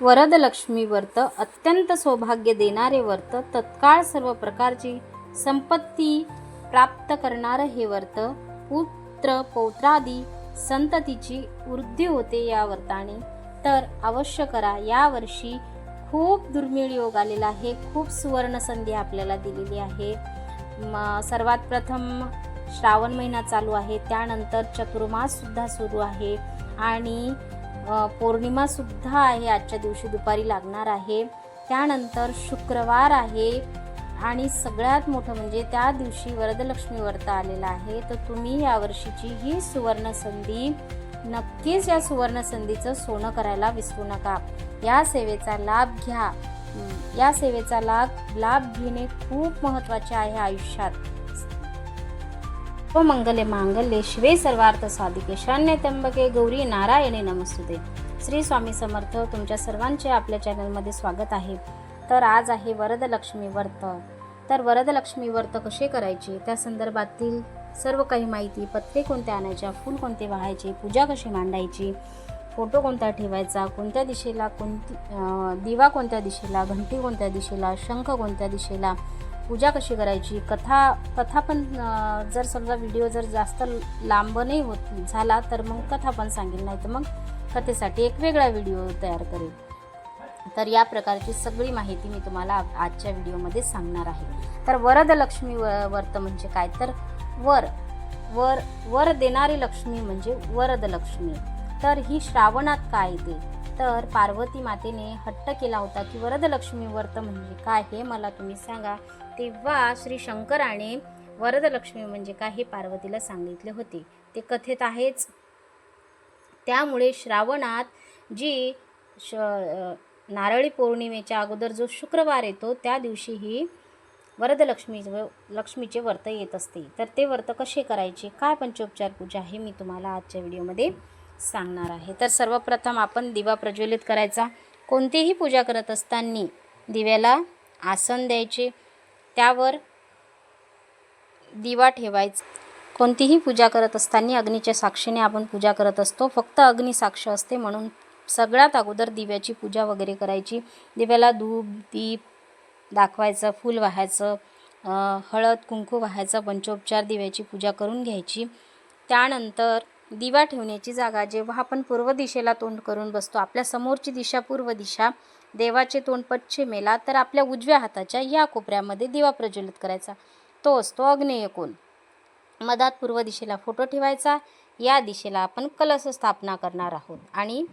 वरदलक्ष्मी व्रत अत्यंत सौभाग्य देणारे व्रत, तत्काळ सर्व प्रकारची संपत्ती प्राप्त करणारे हे व्रत, पुत्र पौत्रादी संततीची वृद्धी होते या व्रताने, तर अवश्य करा। या वर्षी खूप दुर्मिळ योग आलेला आहे, खूप सुवर्ण संधी आपल्याला दिलेली आहे। सर्वात प्रथम श्रावण महिना चालू आहे, त्यानंतर चतुर्मास सुद्धा सुरू आहे आणि पौर्णिमा सुद्धा आहे, आजच्या दिवशी दुपारी लागणार आहे। त्यानंतर शुक्रवार आहे आणि सगळ्यात मोठं म्हणजे त्या दिवशी वरदलक्ष्मी व्रत आलेलं आहे। तर तुम्ही या वर्षीची ही सुवर्ण संधी नक्कीच, या सुवर्ण संधीचं सोनं करायला विसरू नका। या सेवेचा लाभ घ्या। या सेवेचा लाभ घेणे खूप महत्त्वाचे आहे आयुष्यात। मंगले मांगल्ये शिवे सर्वार्थ साधिके शरण्ये त्र्यंबके गौरी नारायणी नमस्तुते। श्री स्वामी समर्थ। तुमच्या सर्वांचे आपल्या चॅनलमध्ये स्वागत आहे। तर आज आहे वरदलक्ष्मी व्रत। तर वरदलक्ष्मी व्रत कसे करायचे, त्या संदर्भातील सर्व काही माहिती, पत्रे कोणत्या आणायच्या, फूल कोणते वाहायचे, पूजा कशी मांडायची, फोटो कोणता ठेवायचा, कोणत्या दिशेला दिवा कोणत्या दिशेला, घंटी कोणत्या दिशेला, शंख कोणत्या दिशेला, पूजा कशी करायची, कथा पण जर समजा व्हिडिओ जर जास्त लांब नाही होत झाला तर मग कथा पण सांगेल, नाही तर मग कथेसाठी एक वेगळा व्हिडिओ तयार करेल। तर या प्रकारची सगळी माहिती मी तुम्हाला आजच्या व्हिडिओमध्ये सांगणार आहे। तर वरदलक्ष्मी व्रत म्हणजे काय, तर वर देणारी लक्ष्मी म्हणजे वरदलक्ष्मी। तर ही श्रावणात काय येते, तर पार्वती मातेने हट्ट केला होता की वरदलक्ष्मी व्रत म्हणजे काय हे मला तुम्ही सांगा। तेव्हा श्री शंकराने वरदलक्ष्मी म्हणजे काय हे पार्वतीला सांगितले होते, ते कथेत आहेच। त्यामुळे श्रावणात जी नारळी पौर्णिमेच्या अगोदर जो शुक्रवार येतो त्या दिवशी ही लक्ष्मीचे व्रत येत असते। तर ते व्रत कसे करायचे, काय पंचोपचार पूजा हे मी तुम्हाला आजच्या व्हिडिओमध्ये सांगणार आहे। तर सर्वप्रथम आपण दिवा प्रज्वलित करायचा। कोणतीही पूजा करत असताना दिव्याला आसन द्यायचे, त्यावर दिवा ठेवायचा। कोणतीही पूजा करत असताना अग्नीच्या साक्षीने आपण पूजा करत असतो, फक्त अग्नी साक्ष असते म्हणून सगळ्यात अगोदर दिव्याची पूजा वगैरे करायची। दिव्याला धूप दीप दाखवायचं, फूल वाहायचं, हळद कुंकू वाहायचं, पंचोपचार दिव्याची पूजा करून घ्यायची। त्यानंतर दिवा ठेवण्याची जागा, जेव्हा आपण पूर्व दिशेला तोंड करून बसतो, आपल्या समोरची दिशा पूर्व दिशा, देवाचे तोंड पश्चिमेला, तर आपल्या उजव्या हाताच्या या कोपऱ्यामध्ये दिवा प्रज्वलित करायचा, तो असतो आग्नेय कोन। मधात पूर्व दिशेला फोटो ठेवायचा, या दिशेला आपण कलश स्थापना करणार आहोत आणि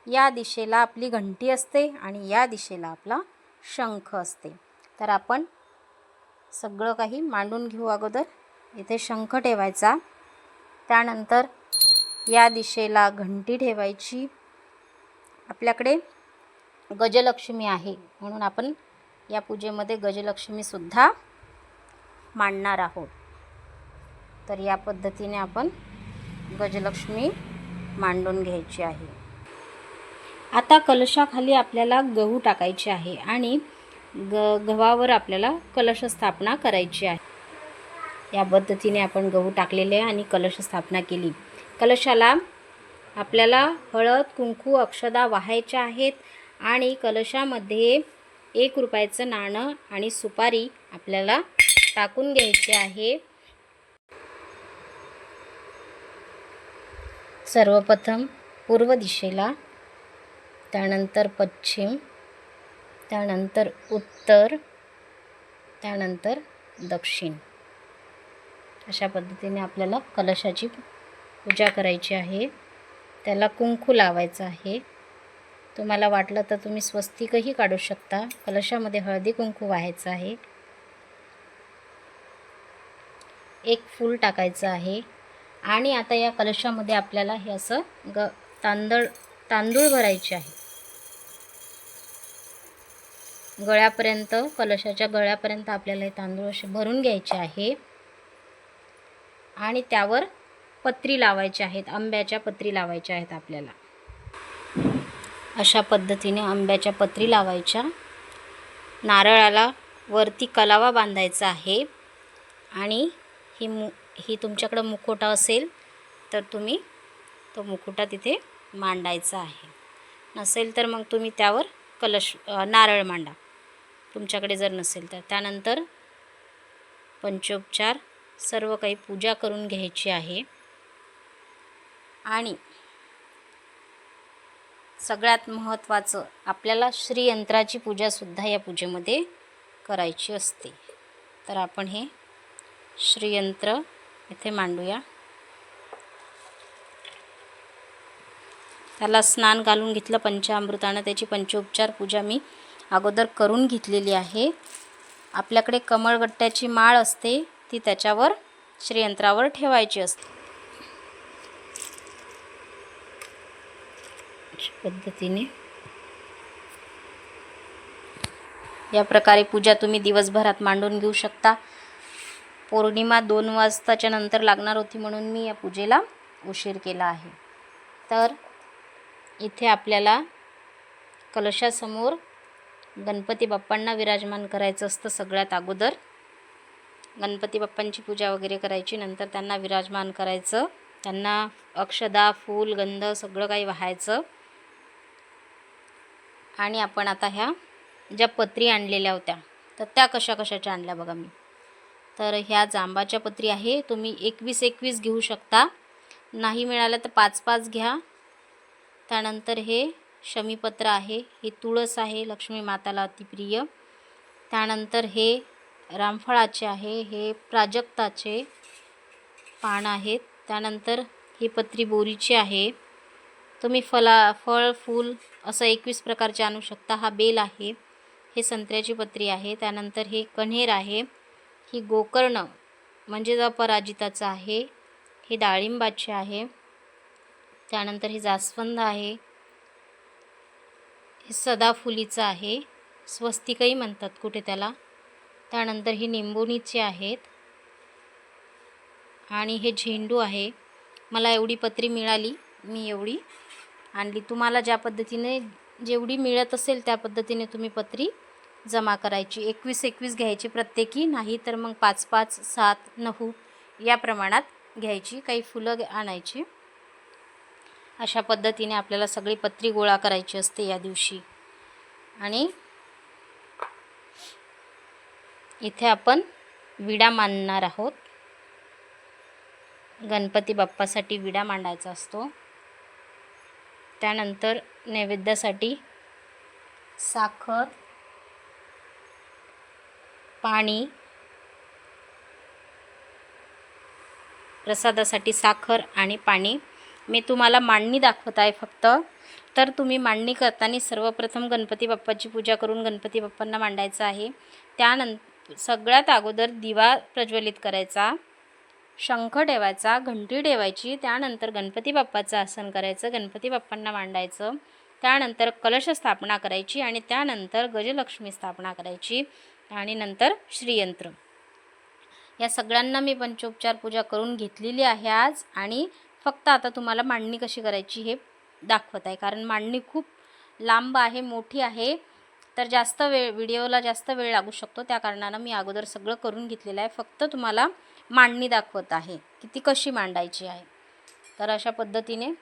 या दिशेला आपली घंटी असते आणि या दिशेला आपला शंख असते। तर आपण सगळं काही मांडून घेऊ। अगोदर इथे शंख ठेवायचा, त्यानंतर या दिशेला घंटी ठेवायची। आपल्याकडे गजलक्ष्मी आहे म्हणून आपण या पूजेमध्ये गजलक्ष्मी सुद्धा मांडणार आहोत। तर या पद्धतीने आपण गजलक्ष्मी मांडून घ्यायची आहे। आता कलशाखाली आपल्याला गहू टाकायचे आहे आणि गव्हावर आपल्याला कलश स्थापना करायची आहे। या पद्धतीने आपण गहू टाकलेले आहे आणि कलश स्थापना केली। कलशाला आपल्याला हळद कुंकू अक्षदा वाहायच्या आहेत आणि कलशामध्ये 1 रुपयाचं नाणं आणि सुपारी आपल्याला टाकून घ्यायचे आहे। सर्वप्रथम पूर्व दिशेला, त्यानंतर पश्चिम, त्यानंतर उत्तर, त्यानंतर दक्षिण, अशा पद्धतीने आपल्याला कलशाची पूजा करायची आहे। त्याला कुंकू लावायचं आहे। तुम्हाला वाटलं तर तुम्ही स्वस्तिकही काढू शकता। कलशामध्ये हळदी कुंकू वाहायचं आहे, 1 फूल टाकायचं आहे आणि आता या कलशामध्ये आपल्याला हे असं तांदूळ भरायचे आहे। गळ्यापर्यंत, कलशाच्या गळ्यापर्यंत आपल्याला हे तांदूळ असे भरून घ्यायचे आहे आणि त्यावर पत्री लावायच्या आहेत, आंब्याच्या पत्री लावायच्या आहेत आपल्याला। अशा पद्धतीने आंब्याच्या पत्री लावायच्या नारळाला वरती कलावा बांधायचा आहे आणि ही तुमच्याकडं मुखवटा असेल तर तुम्ही तो मुखवटा तिथे मांडायचा आहे. नसेल तर मग तुम्ही त्यावर नारळ मांडा, तुमच्याकडे जर नसेल तर. त्यानंतर पंचोपचार सर्व काही पूजा करून घ्यायची आहे. आणि सगळ्यात महत्त्वाचं, आपल्याला श्रीयंत्राची पूजासुद्धा या पूजेमध्ये करायची असते. तर आपण हे श्रीयंत्र इथे मांडूया. त्याला स्नान घालून घेतलं पंचामृतानं. त्याची पंचोपचार पूजा मी अगोदर करून घेतलेली आहे. आपल्याकडे कमळगट्ट्याची माळ असते, ती त्याच्यावर श्रीयंत्रावर ठेवायची असते. पद्धतीने या प्रकारे पूजा तुम्ही दिवसभरात मांडून घेऊ शकता. पौर्णिमा 2 वाजताच्या नंतर लागणार होती म्हणून मी या पूजेला उशीर केला आहे. तर इथे आपल्याला कलशासमोर गणपती बाप्पांना विराजमान करायचं असतं. सगळ्यात अगोदर गणपती बाप्पांची पूजा वगैरे करायची, नंतर त्यांना विराजमान करायचं. त्यांना अक्षदा, फूल, गंध सगळं काही वाहायचं. आणि आपण आता ह्या ज्या पत्री आणलेल्या होत्या तर त्या कशाच्या आणल्या बघा मी. तर ह्या जांबाच्या पत्री आहे. तुम्ही 21 घेऊ शकता, नाही मिळालं तर 5 घ्या. त्यानंतर हे शमीपत्र आहे, ही तुळस आहे, लक्ष्मी माताला अतिप्रिय. त्यानंतर हे रामफळाचे आहे, हे प्राजक्ताचे पान आहेत. त्यानंतर ही पत्री बोरीची आहे. तुम्ही फळ फूल असं 21 प्रकारचे आणू शकता. हा बेल आहे, हे संत्र्याची पत्री आहे. त्यानंतर हे कण्हेर आहे, ही गोकर्ण म्हणजे अपराजिताचं आहे, हे डाळिंबाचे आहे. त्यानंतर हे जास्वंद आहे, हे सदाफुलीचं आहे, स्वस्तिकही म्हणतात कुठे त्याला. त्यानंतर ही निंबोणीचे आहेत आणि हे झेंडू आहे. मला एवढी पत्री मिळाली, मी एवढी आणली. तुम्हाला ज्या पद्धतीने जेवढी मिळत असेल त्या पद्धतीने तुम्ही पत्री जमा करायची. 21 घ्यायची प्रत्येकी, नाही तर मग 5, 7, 9 या प्रमाणात घ्यायची. काही फुलं आणायची. अशा पद्धतीने आपल्याला सगळी पत्री गोळा करायची असते या दिवशी. आणि इथे आपण विडा मांडणार आहोत. गणपती बाप्पासाठी विडा मांडायचा असतो. त्यानंतर नैवेद्यासाठी साखर, पाणी, प्रसादासाठी साखर आणि पाणी. मी तुम्हाला मांडणी दाखवत आहे फक्त. तर तुम्ही मांडणी करताना सर्वप्रथम गणपती बाप्पाची पूजा करून गणपती बाप्पांना मांडायचं आहे. त्यानंतर सगळ्यात अगोदर दिवा प्रज्वलित करायचा, शंख ठेवायचा, घंटी ठेवायची. त्यानंतर गणपती बाप्पाचं आसन करायचं, गणपती बाप्पांना मांडायचं. त्यानंतर कलश स्थापना करायची आणि त्यानंतर गजलक्ष्मी स्थापना करायची आणि नंतर श्रीयंत्र. या सगळ्यांना मी पंचोपचार पूजा करून घेतलेली आहे आज. आणि फक्त आता तुम्हाला मांडणी कशी करायची हे दाखवत आहे, कारण मांडणी खूप लांब आहे, मोठी आहे, तर व्हिडिओला जास्त वेळ लागू शकतो. त्या कारणानं मी अगोदर सगळं करून घेतलेलं आहे. फक्त तुम्हाला मांडणी दाखवत आहे की ती कशी मांडायची आहे. तर अशा पद्धतीने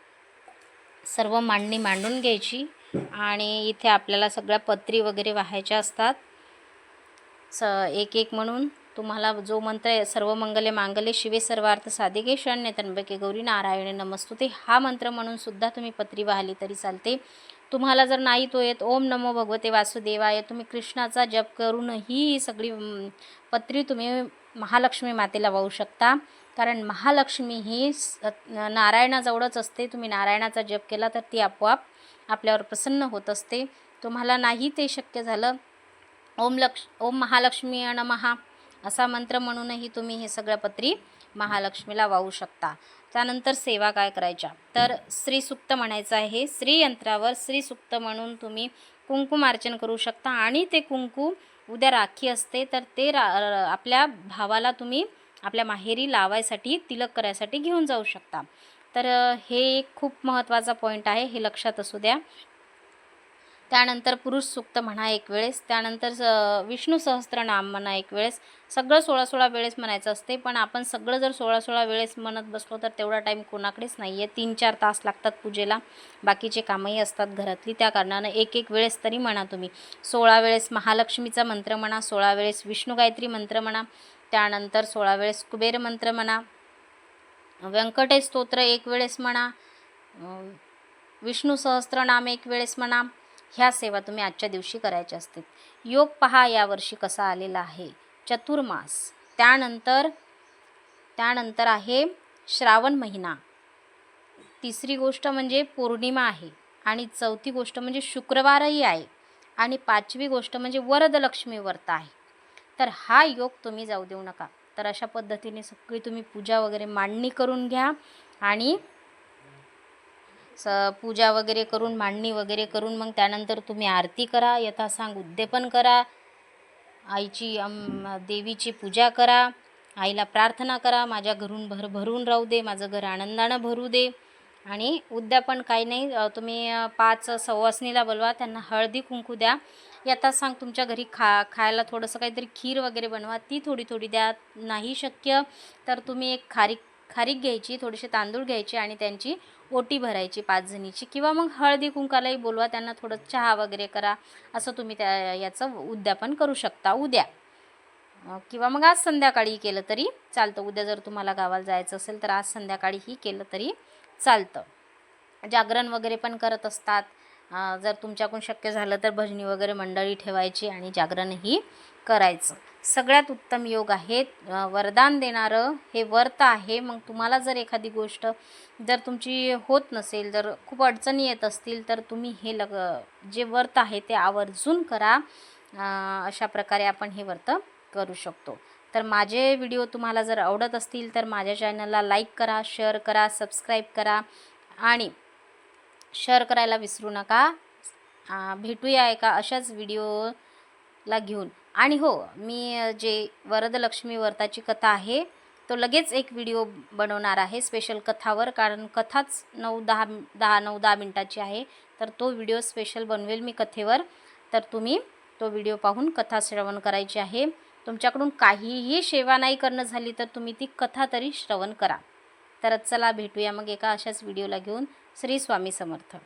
सर्व मांडणी मांडून घ्यायची. आणि इथे आपल्याला सगळ्या पत्री वगैरे वाहायच्या असतात. एक म्हणून तुम्हाला जो मंत्र आहे, सर्व मंगले मांगले शिवे सर्वार्थ साधिके शरण्ये त्र्यंबके गौरी नारायणे नमस्तुते, हा मंत्र म्हणून सुद्धा तुम्ही पत्री वाहली तरी चालते. तुम्हाला जर नाही तो येत, ओम नमो भगवते वासुदेवाय, तुम्ही कृष्णाचा जप करूनही ही सगळी पत्री तुम्ही महालक्ष्मी मातेला वाहू शकता. कारण महालक्ष्मी ही नारायणाजवळच असते. तुम्ही नारायणाचा जप केला तर ती आपोआप आपल्यावर प्रसन्न होत असते. तुम्हाला नाही ते शक्य झालं, ओम महालक्ष्मी नमः असा मंत्र म्हणूनही तुम्ही हे सगळ्या पत्री महालक्ष्मीला वाहू शकता. त्यानंतर सेवा काय करायच्या, तर श्रीसूक्त म्हणायचं आहे. श्रीयंत्रावर श्रीसूक्त म्हणून तुम्ही कुंकुमार्चन करू शकता. आणि ते कुंकू उद्या राखी असते, तर ते आपल्या भावाला तुम्ही आपल्या माहेरी लावायसाठी, तिलक करायसाठी घेऊन जाऊ शकता. तर हे एक खूप महत्त्वाचा पॉईंट आहे, हे लक्षात असू द्या. त्यानंतर पुरुष सूक्त म्हणा एक वेळेस, त्यानंतर विष्णू सहस्त्रनाम म्हणा एक वेळेस. सगळं 16-16 वेळेस म्हणायचं असते, पण आपण सगळं जर 16-16 वेळेस म्हणत बसलो तर तेवढा टाईम कोणाकडेच नाही आहे. 3-4 तास लागतात पूजेला, बाकीचे कामही असतात घरातली. त्या कारणानं एक वेळेस तरी म्हणा तुम्ही. 16 वेळेस महालक्ष्मीचा मंत्र म्हणा, 16 वेळेस विष्णू गायत्री मंत्र म्हणा, त्यानंतर 16 वेळेस कुबेर मंत्र म्हणा, व्यंकटेश स्तोत्र एक वेळेस म्हणा, विष्णू सहस्त्रनाम एक वेळेस म्हणा. ह्या सेवा तुम्ही आजच्या दिवशी करायच्या असतील. योग पहा यावर्षी कसा आलेला आहे, चतुर्मास. त्यानंतर आहे श्रावण महिना. तिसरी गोष्ट म्हणजे पौर्णिमा आहे, आणि चौथी गोष्ट म्हणजे शुक्रवारही आहे, आणि पाचवी गोष्ट म्हणजे वरदलक्ष्मी व्रत आहे. तर हा योग तुम्ही जाऊ देऊ नका. तर अशा पद्धतीने सगळी तुम्ही पूजा वगैरे मांडणी करून घ्या, आणि पूजा वगैरे करून मांडणी वगैरे करून मग त्यानंतर तुम्ही आरती करा, यथासांग उद्यापन करा, आईची देवीची पूजा करा, आईला प्रार्थना करा, माझ्या घरून भरून राहू दे, माझं घर आनंदानं भरू दे. आणि उद्यापन काही नाही, तुम्ही 5 सवासणीला बोलवा, त्यांना हळदी कुंकू द्या. यथासांग तुमच्या घरी खायला थोडंसं काहीतरी खीर वगैरे बनवा, ती थोडी थोडी द्या. नाही शक्य तर तुम्ही एक खारीक घ्यायची, थोडेसे तांदूळ घ्यायचे आणि त्यांची ओटी भरायची 5 जणीची, किंवा मग हळदी कुंकालाही बोलवा, त्यांना थोडं चहा वगैरे करा. असं तुम्ही याचं उद्यापन करू शकता उद्या, किंवा मग आज संध्याकाळी केलं तरी चालतं. उद्या जर तुम्हाला गावाला जायचं असेल तर आज संध्याकाळीही केलं तरी चालतं. जागरण वगैरे पण करत असतात. जर तुमच्याकडून शक्य झालं तर भजनी वगैरे मंडळी ठेवायची आणि जागरणही करायचं. सगळ्यात उत्तम योग आहे. वरदान देणारं हे व्रत आहे. मग तुम्हाला जर एखादी गोष्ट जर तुमची होत नसेल, जर खूप अडचणी येत असतील, तर तुम्ही हे जे व्रत आहे ते आवर्जून करा. अशा प्रकारे आपण हे व्रत करू शकतो. तर माझे व्हिडिओ तुम्हाला जर आवडत असतील तर माझ्या चॅनलला लाईक करा, शेअर करा, सबस्क्राईब करा, आणि शेअर करायला विसरू नका. भेटूया एका अशाच व्हिडिओला घेऊन. आणि हो, मी जे वरदलक्ष्मी व्रताची कथा आहे तो लगेच एक व्हिडिओ बनवणार आहे स्पेशल कथावर, कारण कथाच 9-10 मिनटाची आहे. तर तो व्हिडिओ स्पेशल बनवेल मी कथेवर. तर तुम्ही तो व्हिडिओ पाहून कथा श्रवण करायची आहे. तुमच्याकडून काहीही सेवा नाही करणं झाली तर तुम्ही ती कथा तरी श्रवण करा. तर चला भेटूया मग एका अशाच व्हिडिओला घेऊन. श्री स्वामी समर्थ.